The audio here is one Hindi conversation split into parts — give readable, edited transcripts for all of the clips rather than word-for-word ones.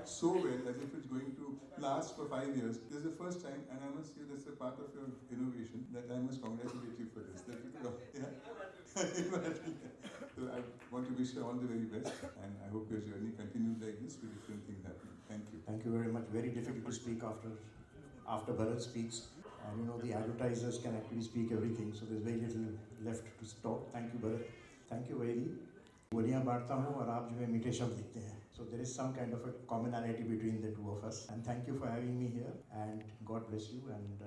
packed so well as if it's going to last for 5 years. This is the first time, and I must say that's a part of your innovation that I must congratulate you for this. That so I want to wish you all the very best, and I hope your journey continues like this with different things happening. Thank you. Thank you very much. Very difficult to speak after Bharat speaks. And you know, the advertisers can actually speak everything, so there's very little left to talk. Thank you, Bharat. Thank you, Vaidi. बोलियाँ बांटता हूँ और आप जो है मीठे शब्द लिखते हैं. So there is some kind of a commonality between the two of us. And thank you for having me here. And God bless you. And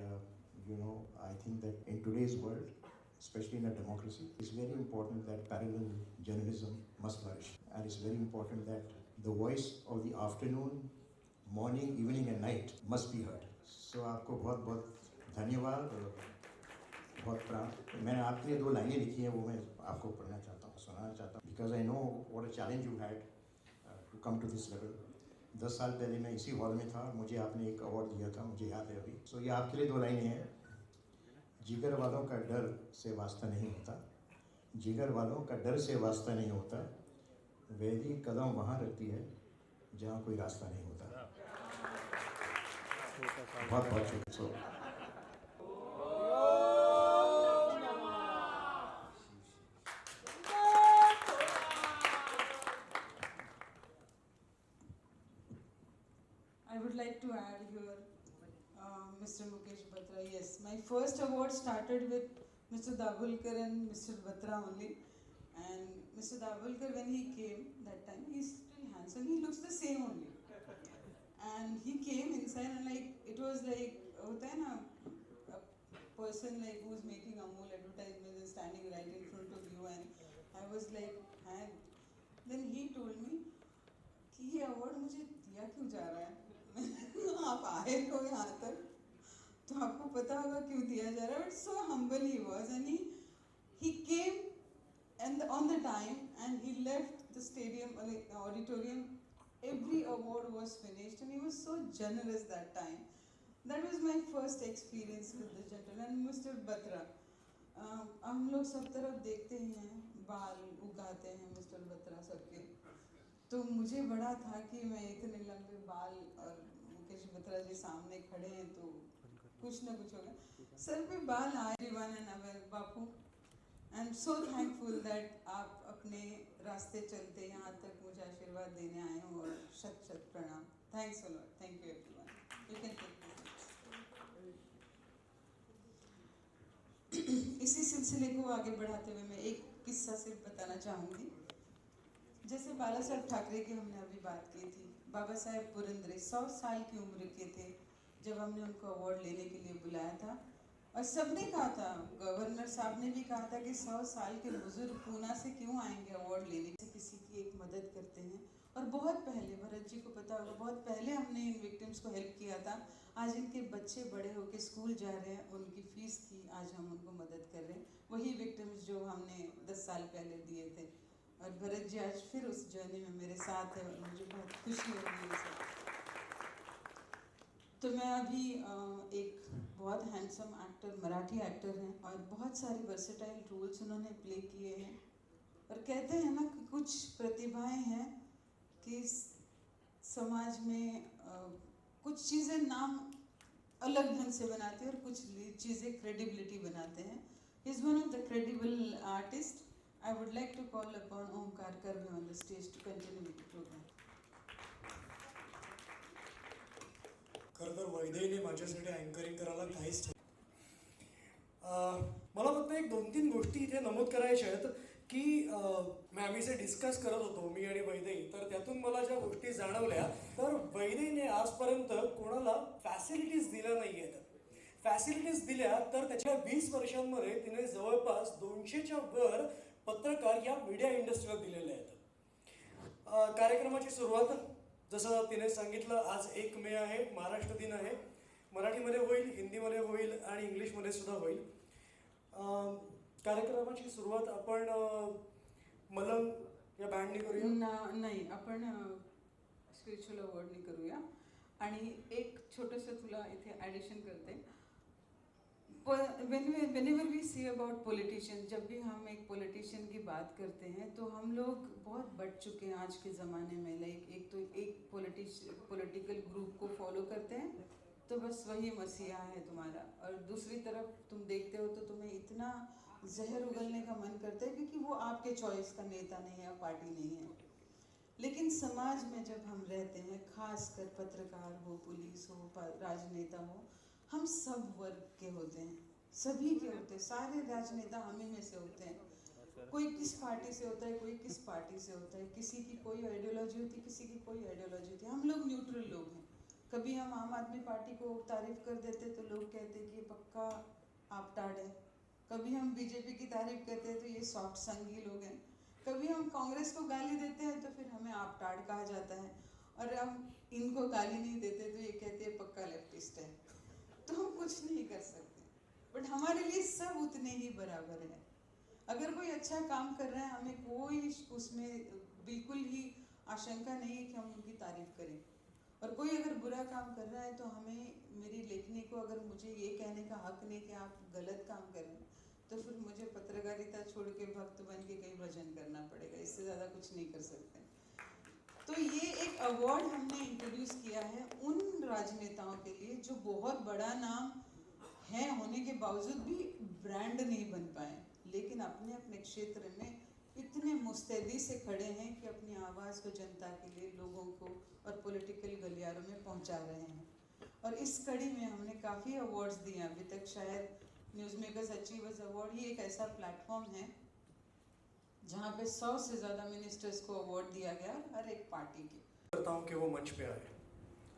you know, I think that in today's world, especially in a democracy, it's very important that parallel journalism must flourish. And it's very important that the voice of the afternoon, morning, evening and night must be heard. So आपको बहुत बहुत धन्यवाद और बहुत प्राण. मैंने आपके लिए 2 लाइनें लिखी हैं, वो मैं आपको पढ़ना चाहता हूँ, सुनाना चाहता हूँ. Because I know what a challenge you had to come to this level. 10 साल पहले मैं इसी हॉल में था और मुझे आपने एक अवार्ड दिया था, मुझे याद है अभी. सो ये आपके लिए 2 लाइनें हैं. जिगर वालों का डर से वास्ता नहीं होता, जिगर वालों का डर से वास्ता नहीं होता, वैदी कदम वहाँ रखती है जहाँ कोई रास्ता नहीं होता. बहुत बहुत शुक्रिया. I would like to add here, Mr. Mukesh Batra. Yes, my first award started with Mr. Dabholkar and Mr. Batra only. And Mr. Dabholkar, when he came that time, he's still handsome. He looks the same only. And he came inside and like it was like होता है ना, a person like who's making Amul advertisement is standing right in front of you, and I was like, hey. Then he told me कि ये अवार्ड मुझे दिया क्यों जा रहा है. आप आए हो यहाँ तक तो आपको पता होगा क्यों दिया जा रहा है. But so humble he was and he came and on the time and he left the stadium auditorium. Every award was finished and he was so generous that time. That was my first experience with the gentleman. And Mr. Batra, हम लोग सब तरफ देखते हैं बाल उगाते हैं मिस्टर बत्रा सबके. तो मुझे बड़ा था कि मैं इतने लंबे बाल और मुकेश बत्रा जी सामने खड़े हैं तो कुछ ना कुछ होगा. सर पे बाल आए. Everyone and aware Bapu. I am so thankful that आप अपने रास्ते चलते यहाँ तक मुझे आशीर्वाद देने आए हो और शत शत प्रणाम. Thanks a lot. Thank you everyone. You can take. इसी सिलसिले को आगे बढ़ाते हुए मैं एक किस्सा सिर्फ बताना चाहूँगी. जैसे बाला साहब ठाकरे की हमने अभी बात की थी. बाबा साहेब पुरंदरे 100 साल की उम्र के थे जब हमने उनको अवार्ड लेने के लिए बुलाया था. और सबने कहा था, गवर्नर साहब ने भी कहा था कि 100 साल के बुजुर्ग पूना से क्यों आएंगे अवार्ड लेने. से किसी की एक मदद करते हैं. और बहुत पहले, भरत जी को पता होगा, बहुत पहले हमने इन विक्टिम्स को हेल्प किया था. आज इनके बच्चे बड़े होकर स्कूल जा रहे हैं, उनकी फीस की आज हम उनको मदद कर रहे हैं. वही विक्टिम्स जो हमने 10 साल पहले दिए थे. और भरत जी आज फिर उस जर्नी में मेरे साथ है और मुझे बहुत खुशी हो रही है. तो मैं अभी एक बहुत हैंडसम एक्टर, मराठी एक्टर हैं और बहुत सारे वर्सेटाइल रोल्स उन्होंने प्ले किए हैं. और कहते हैं ना कि कुछ प्रतिभाएं हैं कि समाज में कुछ चीज़ें नाम अलग ढंग से बनाते हैं और कुछ चीज़ें क्रेडिबिलिटी बनाते हैं. Is one of the credible artist. I would like to call upon Omkar Karve on the stage to continue with the program. खरं तर वैदेहीने माझ्यासाठी अँकरिंग करायला काहीच मला फक्त एक 2-3 गोष्टी इथे नमूद करायच्या आहेत की आम्ही जे डिस्कस करत होतो मी आणि वैदेही, तर त्यातून मला ज्या गोष्टी जाणवल्या, तर वैदेहीने आजपर्यंत कोणाला फॅसिलिटीज दिल्या नाही आहेत. फॅसिलिटीज दिल्या तर त्याच्या 20 वर्षांमध्ये तिने जवळपास 200च्या वर पत्रकार या मीडिया इंडस्ट्रीला दिलेले आहेत. कार्यक्रमाची सुरुवात जसं तिने सांगितलं, आज 1 मे आहे, महाराष्ट्र दिन आहे. मराठीमध्ये होईल, हिंदीमध्ये होईल आणि इंग्लिशमध्ये सुद्धा होईल. कार्यक्रमाची सुरुवात आपण मलंग या बँडने करूया. नाही, आपण स्पिरिच्युअल अवॉर्डने करूया. आणि एक छोटंसं तुला इथे ॲडिशन करते. whenever we see about politicians, जब भी हम एक पॉलिटिशियन की बात करते हैं तो हम लोग बहुत बढ़ चुके हैं आज के ज़माने में. लाइक एक फॉलो करते हैं तो बस वही मसीहा है तुम्हारा, और दूसरी तरफ तुम देखते हो तो तुम्हें इतना जहर उगलने का मन करता है क्योंकि वो आपके चॉइस का नेता नहीं है, पार्टी नहीं है। लेकिन समाज में जब हम रहते हैं, खासकर पत्रकार हो, पुलिस हो, राजनेता हो, हम सब वर्ग के होते हैं, सभी के होते हैं, सारे राजनेता हम ही में से होते हैं। कोई किस पार्टी से होता है, कोई किस पार्टी से होता है, किसी की कोई आइडियोलॉजी होती है, किसी की कोई आइडियोलॉजी होती है। हम लोग न्यूट्रल लोग हैं। कभी हम आम आदमी पार्टी को तारीफ कर देते तो लोग कहते कि ये पक्का आपटाड है। कभी हम बीजेपी की तारीफ करते हैं तो ये सॉफ्ट संगी लोग हैं। कभी हम कांग्रेस को गाली देते हैं तो फिर हमें आपटाड कहा जाता है, और हम इनको गाली नहीं देते तो ये कहते हैं पक्का लेफ्टिस्ट है। तो हम कुछ नहीं कर सकते, बट हमारे लिए सब उतने ही बराबर है। अगर कोई अच्छा काम कर रहा है, हमें कोई उसमें बिल्कुल ही आशंका नहीं है कि हम उनकी तारीफ करें, और कोई अगर बुरा काम कर रहा है तो हमें, मेरी लेखनी को अगर मुझे ये कहने का हक नहीं कि आप गलत काम कर रहे हैं, तो फिर मुझे पत्रकारिता छोड़ के भक्त बन के कहीं भजन करना पड़ेगा। इससे ज़्यादा कुछ नहीं कर सकते। तो ये एक अवार्ड हमने इंट्रोड्यूस किया है उन राजनेताओं के लिए जो बहुत बड़ा नाम है होने के बावजूद भी ब्रांड नहीं बन पाए, लेकिन अपने अपने क्षेत्र में इतने मुस्तैदी से खड़े हैं कि अपनी आवाज़ को जनता के लिए, लोगों को और पॉलिटिकल गलियारों में पहुंचा रहे हैं। और इस कड़ी में हमने काफ़ी अवार्ड्स दिए हैं अभी तक। शायद न्यूज़ मेकर्स अचीवर्स अवार्ड ही एक ऐसा प्लेटफॉर्म है जहाँ पे 100 से ज़्यादा मिनिस्टर्स को अवार्ड दिया गया हर एक पार्टी के। करता हूँ कि वो मंच पे आए।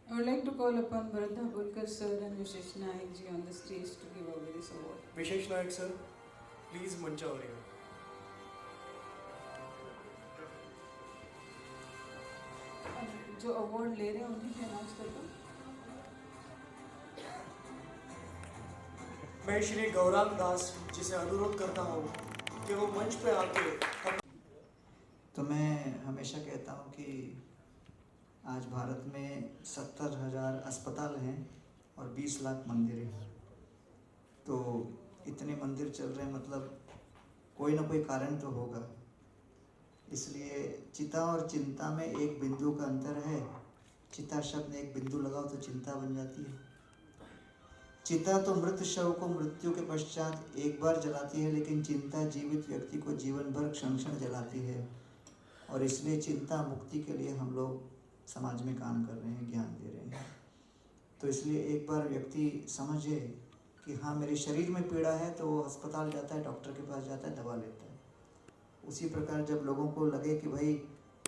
I would like to call upon Bharat Dabholkar sir and Vishesh Naik ji on the stage to give away this award. Vishesh Nayak sir, please मंचावर या. जो अवार्ड ले रहे हैं उन्हीं के अनाउंस कर दो। मैं श्री गौरांग दास जी से अनुरोध करता हूँ कि वो मंच पे आके. तो मैं हमेशा कहता हूँ कि आज भारत में 70,000 अस्पताल हैं और 20 लाख मंदिर हैं। तो इतने मंदिर चल रहे हैं, मतलब कोई ना कोई कारण तो होगा। इसलिए चिता और चिंता में एक बिंदु का अंतर है। चिता शब्द में एक बिंदु लगाओ तो चिंता बन जाती है। चिता तो मृत शव को मृत्यु के पश्चात एक बार जलाती है, लेकिन चिंता जीवित व्यक्ति को जीवन भर क्षण क्षण जलाती है। और इसलिए चिंता मुक्ति के लिए हम लोग समाज में काम कर रहे हैं, ज्ञान दे रहे हैं। तो इसलिए एक बार व्यक्ति समझे कि हाँ मेरे शरीर में पीड़ा है, तो वो अस्पताल जाता है, डॉक्टर के पास जाता है, दवा लेता है। उसी प्रकार जब लोगों को लगे कि भाई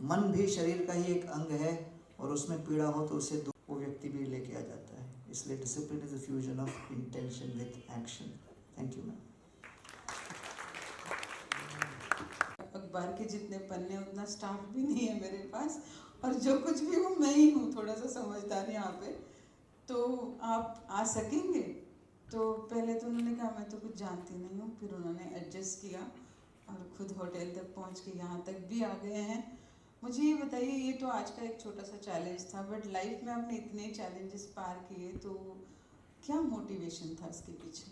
मन भी शरीर का ही एक अंग है और उसमें पीड़ा हो, तो उसे वो व्यक्ति भी लेके आ जाता है। इसलिए discipline is the fusion of intention with action. Thank you ma'am. अखबार के जितने पन्ने उतना स्टाफ भी नहीं है मेरे पास, और जो कुछ भी हूँ मैं ही हूँ, थोड़ा सा समझदार यहाँ पे। तो आप आ सकेंगे? तो पहले तो उन्होंने कहा मैं तो कुछ जानती नहीं हूँ, फिर उन्होंने एडजस्ट किया और खुद होटल तक पहुँच के यहाँ तक भी आ गए हैं। मुझे ये बताइए, ये तो आज का एक छोटा सा चैलेंज था, बट लाइफ में आपने इतने चैलेंजेस पार किए, तो क्या मोटिवेशन था इसके पीछे?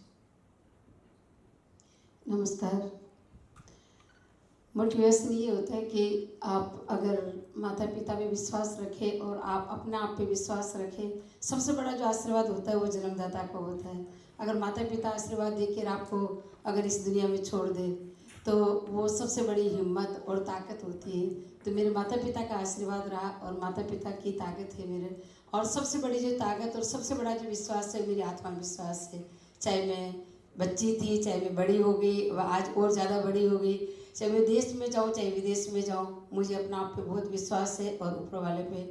नमस्कार। मोटिवेशन ये होता है कि आप अगर माता पिता पे विश्वास रखें और आप अपने आप पे विश्वास रखें, सबसे बड़ा जो आशीर्वाद होता है वो जन्मदाता का होता है। अगर माता पिता आशीर्वाद देकर आपको अगर इस दुनिया में छोड़ दे तो वो सबसे बड़ी हिम्मत और ताकत होती है। तो मेरे माता पिता का आशीर्वाद रहा और माता पिता की ताकत है मेरे। और सबसे बड़ी जो ताकत और सबसे बड़ा जो विश्वास है मेरी आत्मविश्वास है। चाहे मैं बच्ची थी, चाहे मैं बड़ी हो गई, आज और ज़्यादा बड़ी हो गई, चाहे मैं देश में जाऊँ चाहे विदेश में जाऊँ, मुझे अपना आप पे बहुत विश्वास है और ऊपर वाले पे।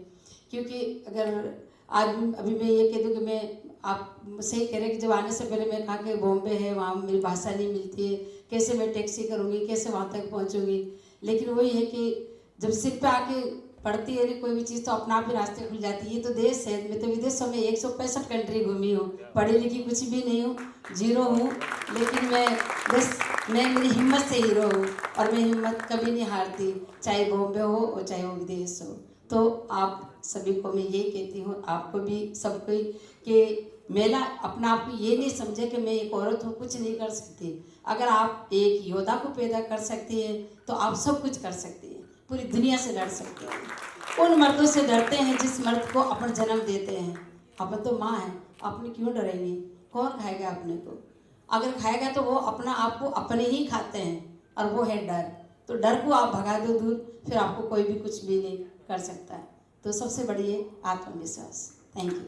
क्योंकि अगर आज अभी मैं ये कह दूँ कि मैं आप सही कह रहे कि जब आने से पहले मैं कहा कि बॉम्बे है, वहाँ मेरी भाषा नहीं मिलती है, कैसे मैं टैक्सी करूँगी, कैसे वहाँ तक पहुँचूँगी। लेकिन वही है कि जब सिर पे आके पढ़ती है कोई भी चीज़ तो अपना आप ही रास्ते खुल जाती है। ये तो देश है, मैं तो विदेशों में 165 कंट्री घूमी हूँ, पढ़ी लिखी कुछ भी नहीं हूँ, जीरो हूँ, लेकिन मैं बस मैं मेरी हिम्मत से हीरो हूँ और मैं हिम्मत कभी नहीं हारती, चाहे बॉम्बे हो और चाहे वो विदेश हो। तो आप सभी को मैं ये कहती हूँ, आपको भी सबको, कि मेरा अपना आप ये नहीं समझे कि मैं एक औरत हूँ कुछ नहीं कर सकती। अगर आप एक योद्धा को पैदा कर सकती है तो आप सब कुछ कर सकती हैं, पूरी दुनिया से लड़ सकते हैं। उन मर्दों से डरते हैं जिस मर्द को अपना जन्म देते हैं, अपन तो माँ है, अपने क्यों डरेंगे? कौन खाएगा अपने को? अगर खाएगा तो वो अपना आप को अपने ही खाते हैं, और वो है डर। तो डर को आप भगा दो दूर, फिर आपको कोई भी कुछ भी नहीं कर सकता है। तो सबसे बड़ी है आत्मविश्वास। Thank you.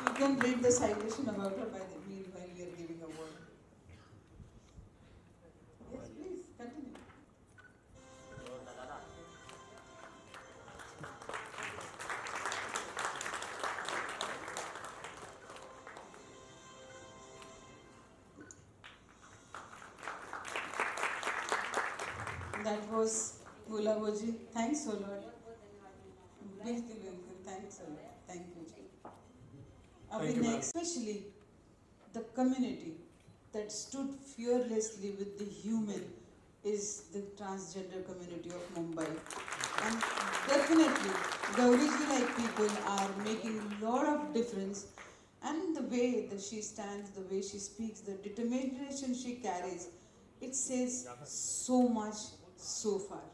You can read the citation about her by the meanwhile we are giving a word. Yes, please continue. That was Gulaboji. Thanks a lot. Bilkul. Thanks a lot. Thank you. Thank you, ma'am. Especially the community that stood fearlessly with the human is the transgender community of Mumbai. And definitely, Gauriji-like people are making a lot of difference. And the way that she stands, the way she speaks, the determination she carries, it says so much so far.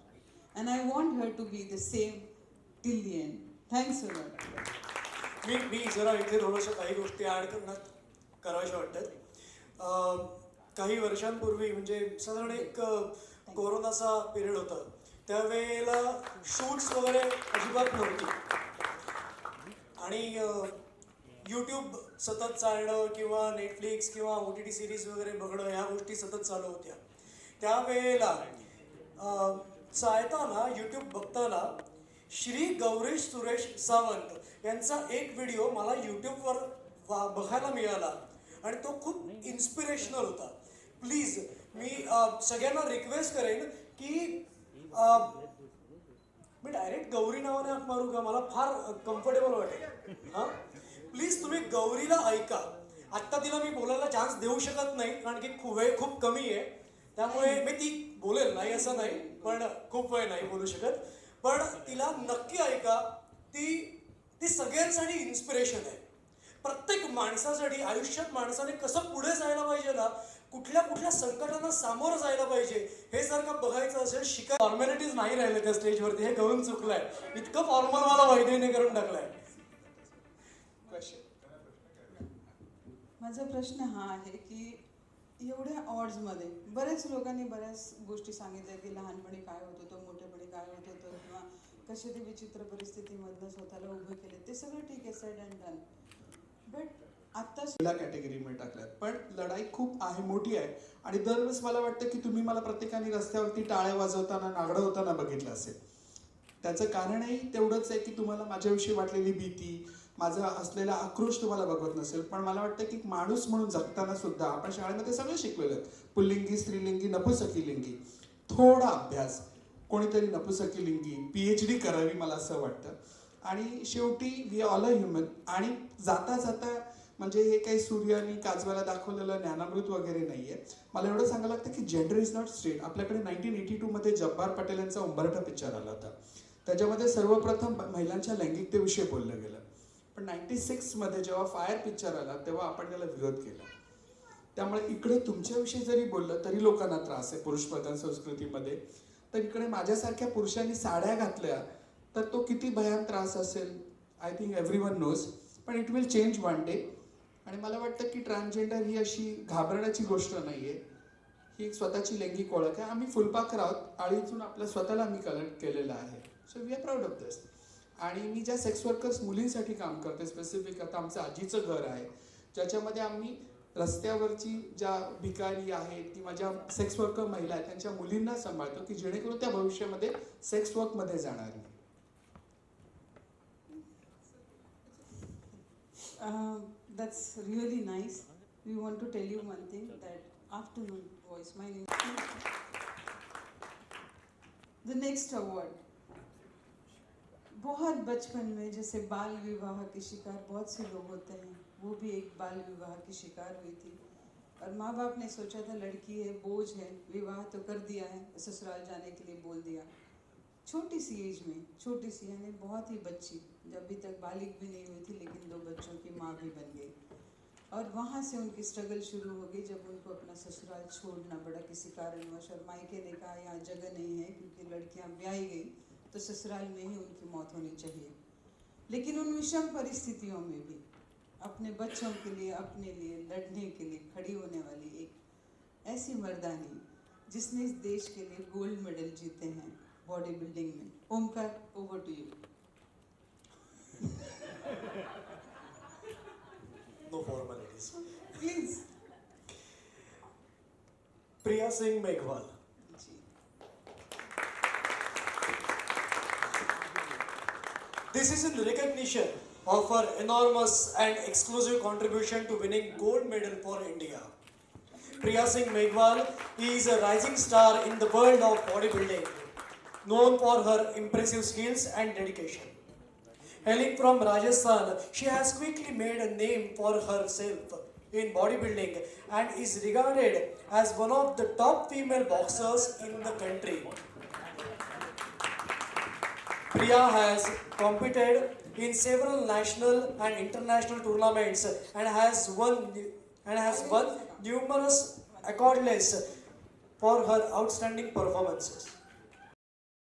And I want her to be the same till the end. Thanks a lot. मी जरा इथे थोडंसं काही गोष्टी ॲड कराव्याशा वाटतात. काही वर्षांपूर्वी म्हणजे साधारण एक कोरोनाचा पिरियड होता, त्यावेळेला शूट्स वगैरे अजिबात नव्हती आणि यूट्यूब सतत चालणं किंवा नेटफ्लिक्स किंवा OTT सिरीज वगैरे बघणं ह्या गोष्टी सतत चालू होत्या. त्यावेळेला चालताना यूट्यूब बघताना श्री गौरीश सुरेश सावंत यांचा एक व्हिडिओ मला यूट्यूबवर बघायला मिळाला आणि तो खूप इन्स्पिरेशनल होता. प्लीज मी सगळ्यांना रिक्वेस्ट करेन की मी डायरेक्ट गौरी नावाने हाक मारू का? मला फार कम्फर्टेबल वाटेल. हां, प्लीज तुम्ही गौरीला ऐका. आत्ता तिला मी बोलायला चान्स देऊ शकत नाही कारण की वेळ खूप कमी आहे, त्यामुळे मी ती बोलेल नाही असं नाही, पण खूप वेळ नाही बोलू शकत. पण तिला नक्की ऐका. ती सगळ्यांसाठी इन्स्पिरेशन आहे. प्रत्येक माणसासाठी आयुष्यात माणसाने कसं पुढे जायला पाहिजे ना, कुठल्या संकटांना सामोरं जायला पाहिजे हे जर का बघायचं असेल, फॉर्मॅलिटीज नाही राहिले त्या स्टेजवरती. हे कळून चुकलंय. इतकं फॉर्मल मला वैद्यने करून टाकलंय. माझा प्रश्न हा आहे की एवढ्या ऑड्समध्ये बरेच लोकांनी बऱ्याच गोष्टी सांगितल्या की लहानपणी काय होत होतं, मोठेपणी काय होत होतं, किंवा कसे ते विचित्र परिस्थितीमधनं स्वतःला उभे केले. ते सगळं ठीक आहे, सेड अँड डन. बट आत्ता कॅटेगरीमध्ये टाकल्यात, पण लढाई खूप आहे, मोठी आहे. आणि दरवेळेस मला वाटतं की तुम्ही मला प्रत्येकाने रस्त्यावरती टाळ्या वाजवताना, नागडं होताना बघितलं असेल. त्याचं कारणही तेवढंच आहे की तुम्हाला माझ्याविषयी वाटलेली भीती, माझा असलेला आक्रोश तुम्हाला बघत नसेल. पण मला वाटतं की माणूस म्हणून जगताना सुद्धा आपण शाळेमध्ये सगळे शिकलेलं, पुल्लिंगी, स्त्रीलिंगी, नपुसकीलिंगी. थोडा अभ्यास, कोणीतरी नपुसकीलिंगी PhD करावी मला असं वाटतं. आणि शेवटी वी ऑल अ ह्युमन. आणि जाता जाता म्हणजे हे काही सूर्यानी काजवाला दाखवलेलं ज्ञानामृत वगैरे नाहीये. मला एवढं सांगायला लागतं की जेंडर इज नॉट स्ट्रेट. आपल्याकडे 1982 मध्ये जब्बार पटेल यांचा उंबरठा पिक्चर आला होता. त्याच्यामध्ये सर्वप्रथम महिलांच्या लैंगिकतेविषयी बोललं गेलं. पण 96 मध्ये जेव्हा फायर पिक्चर आला तेव्हा आपण त्याला विरोध केला. त्यामुळे इकडे तुमच्याविषयी जरी बोललं तरी लोकांना त्रास आहे पुरुष प्रधान संस्कृतीमध्ये. तर इकडे माझ्यासारख्या पुरुषांनी साड्या घातल्या तर तो किती भयान त्रास असेल, आय थिंक एव्हरीवन नोज. पण it will change one day. आणि मला वाटतं की ट्रान्सजेंडर ही अशी घाबरण्याची गोष्ट नाहीये, ही एक स्वतःची लैंगिक ओळख आहे. आम्ही फुलपाखर आहोत, आळीतून आपल्या स्वतःला आम्ही कलेक्ट केलेलं आहे. So we are proud of this. आणि मी ज्या सेक्स वर्कर्स मुलींसाठी काम करते, स्पेसिफिक आता आमचं आजीचं घर आहे ज्याच्यामध्ये आम्ही रस्त्यावरची ज्या भिकारी आहेत किंवा ज्या सेक्स वर्कर महिला आहेत त्यांच्या मुलींना सांभाळतो की जेणेकरून त्या भविष्यामध्ये सेक्स वर्कमध्ये जाणार नाही. That's really nice. We want to tell you one thing, that afternoon voice. My name is the next award. बहुत बचपन में जैसे बाल विवाह के शिकार बहुत से लोग होते हैं, वो भी एक बाल विवाह की शिकार हुई थी. और माँ बाप ने सोचा था लड़की है, बोझ है, विवाह तो कर दिया है, ससुराल जाने के लिए बोल दिया. छोटी सी एज में, छोटी सी यानी बहुत ही बच्ची, जब अभी तक बालिग भी नहीं हुई थी लेकिन 2 बच्चों की माँ भी बन गई. और वहाँ से उनकी स्ट्रगल शुरू हो गई जब उनको अपना ससुराल छोड़ना पड़ा किसी कारणवश. और मायके ने कहा यहाँ जगह नहीं है क्योंकि लड़कियाँ ब्याही गई तो ससुराल में ही उनकी मौत होनी चाहिए. लेकिन उन विषम परिस्थितियों में भी अपने बच्चों के लिए, अपने लिए लड़ने के लिए खड़ी होने वाली एक ऐसी मर्दानी जिसने इस देश के लिए गोल्ड मेडल जीते हैं बॉडी बिल्डिंग में। Omkar, over to you. No formalities. Please. Priya Singh Meghwal. Ji. This is in recognition of her enormous and exclusive contribution to winning gold medal for India. Priya Singh Meghwal is a rising star in the world of bodybuilding, known for her impressive skills and dedication. Hailing from Rajasthan, she has quickly made a name for herself in bodybuilding and is regarded as one of the top female boxers in the country. Priya has competed in several national and international tournaments and has won numerous accolades for her outstanding performances.